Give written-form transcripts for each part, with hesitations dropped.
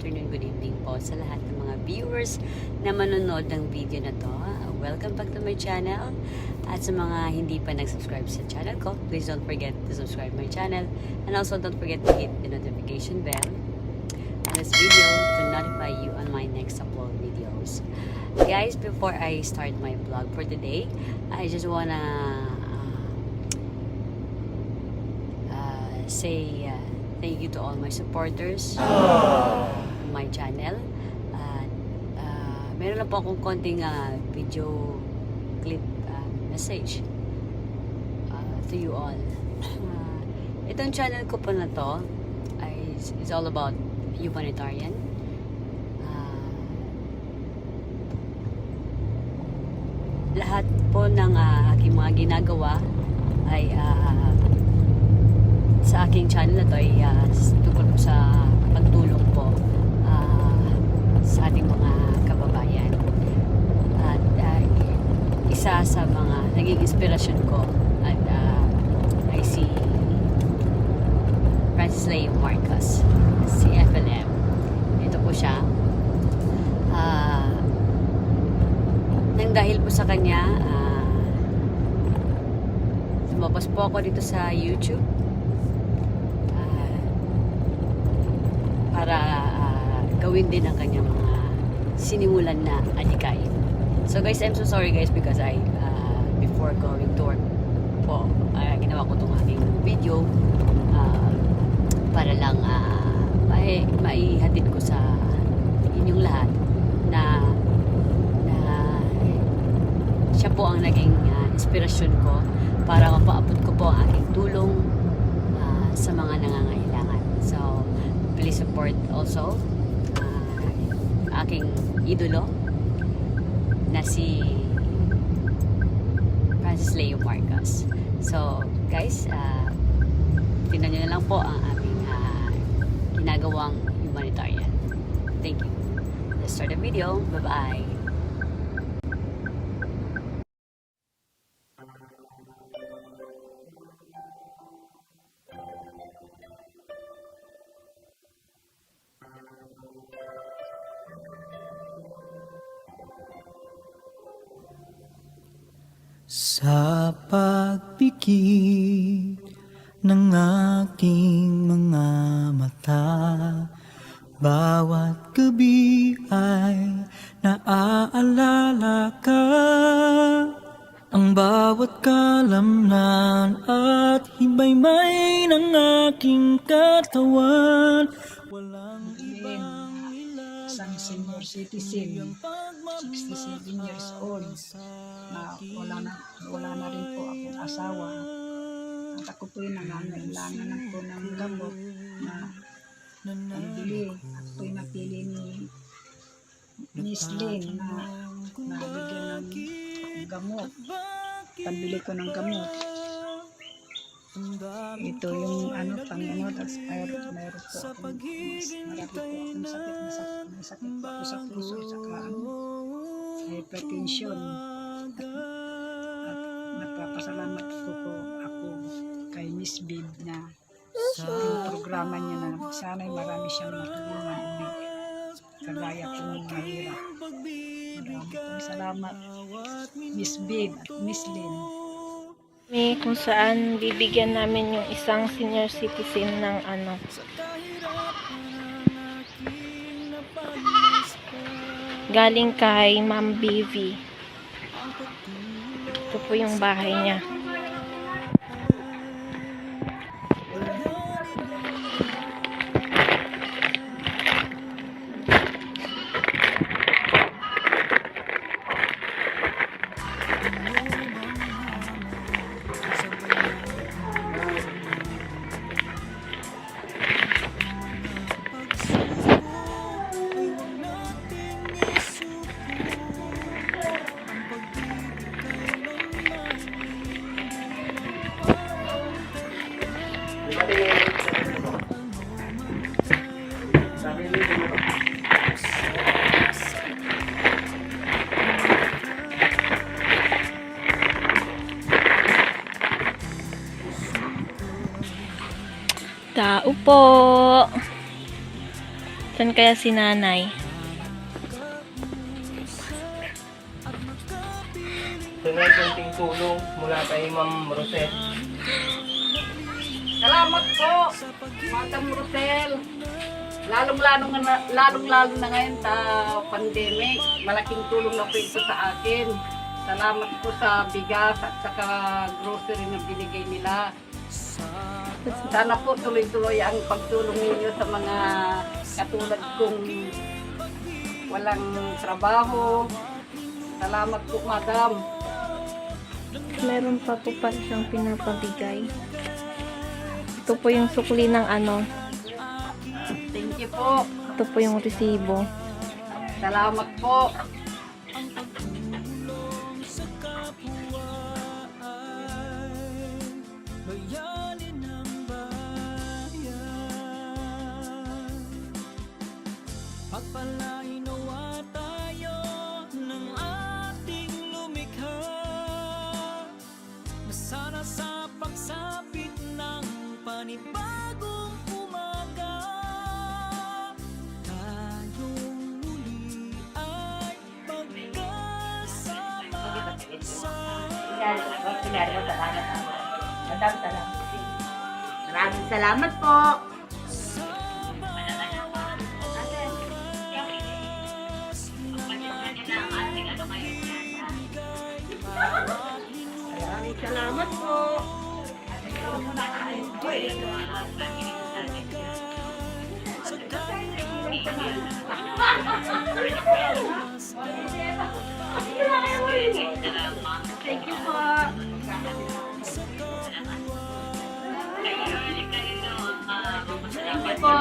afternoon, good evening po sa lahat ng mga viewers na manonood ng video na to. Welcome back to my channel. At sa mga hindi pa nag-subscribe sa channel ko, please don't forget to subscribe my channel. And also don't forget to hit the notification bell on this video to notify you on my next upload videos. Guys, before I start my vlog for today, I just wanna say thank you to all my supporters on my channel. Meron lang po akong konting video clip message to you all. Itong channel ko po na to is all about humanitarian. Lahat po ng aking mga ginagawa ay sa aking channel na to ay tungkol po sa pagtulong po sa ating mga kababayan. At isa sa mga naging inspirasyon ko at ay si Francis Leo Marcos, si FLM. Ito po siya. Nang dahil po sa kanya, lumabas po ako dito sa YouTube para gawin din ang kanyang mga sinimulan na adikain. So guys, I'm so sorry guys because I before going to work po, ginawa ko itong aking video para lang maihatid ko sa inyong lahat na siya po ang naging inspirasyon ko para mapaabot ko po ang aking tulong sa mga nangangailangan. So please support also aking idolo na si Francis Leo Marcos. So guys, tingnan nyo na lang po ang aming ginagawang humanitarian. Thank you. Let's start the video. Bye-bye. Sa pagpikit ng aking mga mata, bawat gabi ay naaalala ka. Ang bawat kalamnan at himay-may ng aking katawan, walang ibang isang senior citizen, 67 years old, na wala na rin po akong asawa. At ako po'y nangangailangan ng po ng gamot na pambili. Ako po'y napili ni Miss Lynn na nabigyan ng gamot. Pambili ko ng gamot. Ito yung Panginoon, at mayroon po akong marami po akong sakit. May sakit po ako sa puso, saka hypertension. At nagpapasalamat po ako kay Miss Bib na yung programa niya na sana'y marami siyang matulungan ulit. Kagaya kong mahirap. Marami pong salamat, Miss Bib at Miss Lynn. Kung saan bibigyan namin yung isang senior citizen ng galing kay Ma'am Bivi. Ito po yung bahay niya. Tao po. Saan kaya si nanay? Ito na konting tulong mula kay Ma'am Rosel. Salamat po, Madam Rosel. Lalong-lalo na ngayon sa pandemic. Malaking tulong na po ito sa akin. Salamat po sa bigas at saka grocery na binigay nila. Sana po tuloy-tuloy ang pagtulong ninyo sa mga katulad kong walang trabaho. Salamat po, Madam. Meron pa po pala siyang pinapabigay. Ito po yung sukli ng ano. Thank you po. Ito po yung resibo. Salamat po. Bayanin ng bayan. Pagpalain nawa tayo ng ating lumikha, na sana sa pagsapit ng panibagong umaga, tayong muli ay magkasama sa Maraming salamat po. Maraming salamat po. Thank you po. Thank you po.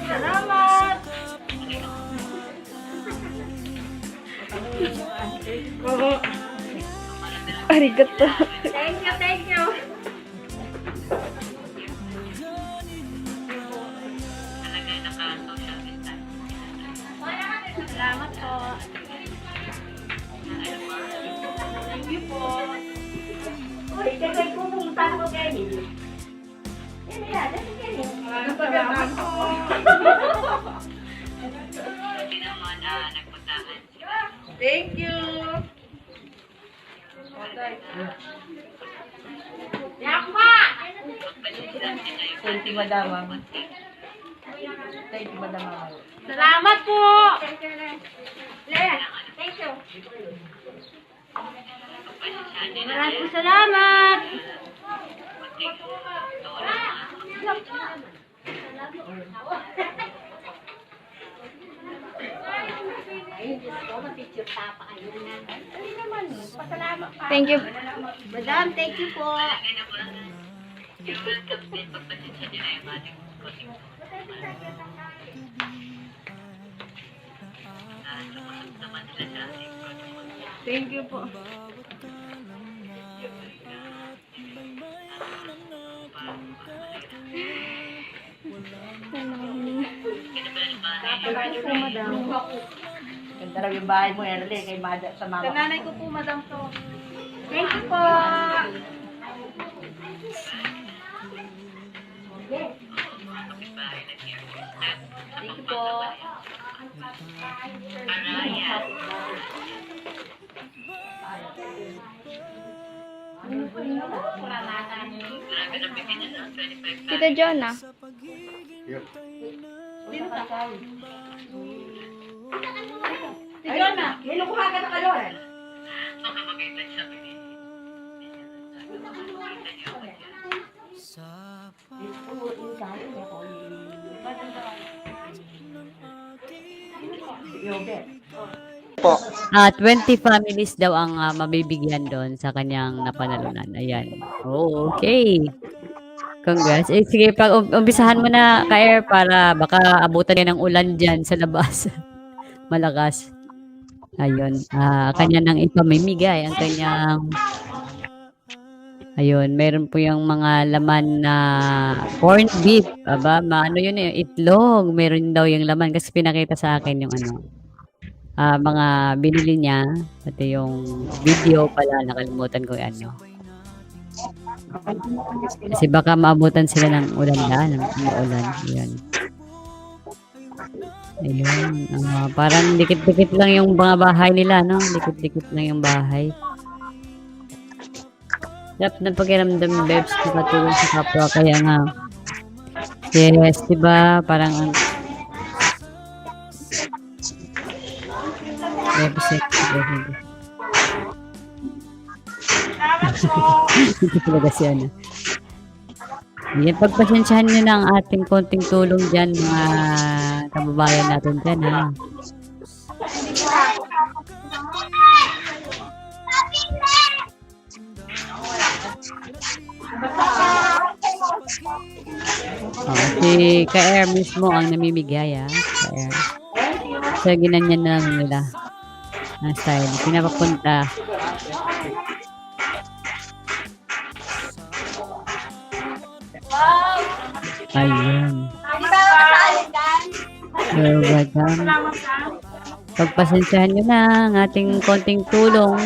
Salamat. Arigato. Thank you, thank you. Salamat po. Thank you po. Uy, kaya pumunta ko kayo. Salamat po. Thank you. Yakma! Thank you, Madam. Thank you, Madam. Salamat po! Thank you. Maraming po salamat! Thank you. Madam, thank you po. Thank you po. Ganda raw yung bahay mo, Erle, kay Mada sa mama. Sa nanay ko po, madam to. Thank you po. Thank you po. Tita Jonah. Ayun na, may lukuha ka na kalor. Po. 20 families daw ang mabibigyan doon sa kanyang napanalunan. Ayan. Oh, okay. Congrats. Sige, umpisahan mo na, Ka-Air, para baka abutan din ng ulan dyan sa labas. Malakas. Ayun. Kanya nang ipamimigay ang kanyang... Ayun, meron po yung mga laman na corned beef. Aba, ano yun eh, itlog. Meron daw yung laman kasi pinakita sa akin yung ano. Mga binili niya. Pati yung video pala, nakalimutan ko ano. Kasi baka maabutan sila ng ulan daan, ng ulan. Yan. Ayun. Parang dikit-dikit lang yung mga bahay nila, no? Dikit-dikit lang yung bahay. Sarap na pakiramdam, Bebs, nakatulong sa kapwa. Kaya nga, yes, diba? Parang, Bebs, hindi talaga si ano. Yan, pagpasensyahan nyo na ang ating konting tulong dyan, mga kababayan natin dyan, ha? Si Ka-Air mismo ang namimigay, ha? Ka-Air. So, ginanyan na nila ang style. Pinapapunta. Ayun. So, welcome. Pagpasensyahan nyo na ang ating konting tulong.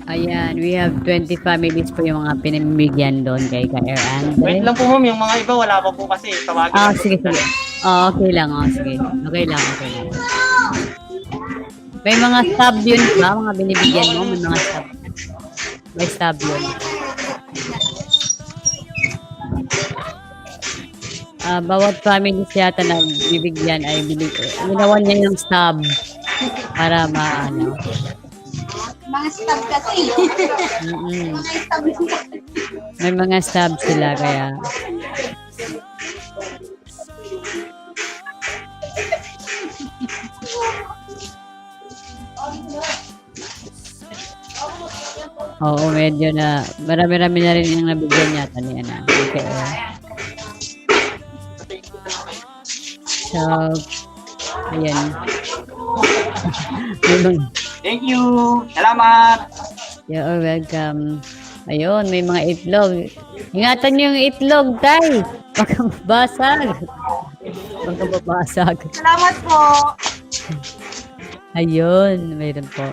Ayan, we have 20 families po yung mga pinamimigyan doon kay Ka-Air Wait Andre. lang po ma'am, yung mga iba wala pa po kasi. Tawagin lang po Sige, kita. sige. Okay lang, sige. Okay lang, okay lang. May mga stab yun ba? Mga binibigyan mo? May mga stab. May stab yun. Bawat family yata na bibigyan ay ginawa niya yung stab para maano. Mga stab kasi. Mm-mm. Mga stab. May mga stab sila kaya. Oo, medyo na marami-rami na rin yung nabigyan yata ni Ana. Okay. So, ayan. Thank you. Salamat. You're welcome. Ayun, may mga itlog. Ingatan niyo yung itlog, tay. Baka mabasag. Baka mabasag. Salamat po. Ayun, mayroon po.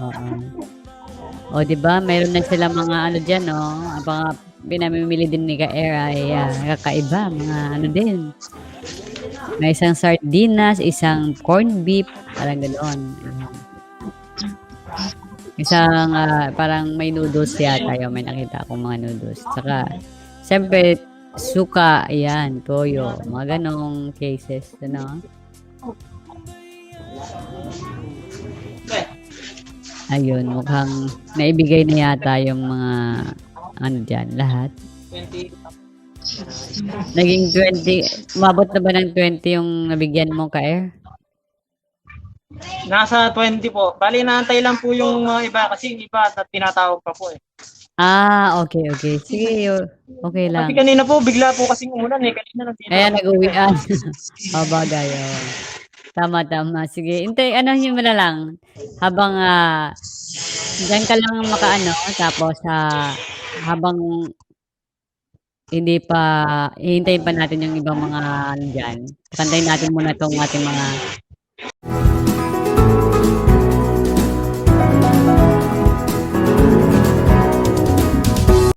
Oo. O, di ba? Mayroon na sila mga ano dyan, no? Mga pinamimili din ni Ka-Air ay kakaiba. Mga ano din. May isang sardinas, isang corned beef, parang ganoon. Isang parang may noodles yata yun. May nakita akong mga noodles. Saka, siyempre, suka, ayan, toyo. Mga ganong cases, ano? Ayun, mukhang naibigay na yata yung mga ano dyan, lahat. 20. Naging 20, umabot na ba ng 20 yung nabigyan mo, Ka-Air? Nasa 20 po. Bali, naantay lang po yung mga iba kasi yung iba at tinatawag pa po eh. Okay, okay. Sige, okay lang. Kasi kanina po, bigla po kasing umulan eh. Kanina Kaya nag-uwian. Bagay, oh. Tama. Sige, ano nyo na lang. Habang dyan ka lang makaano, tapos habang hindi pa, hihintayin pa natin yung ibang mga ano dyan. Kantayin natin muna itong ating mga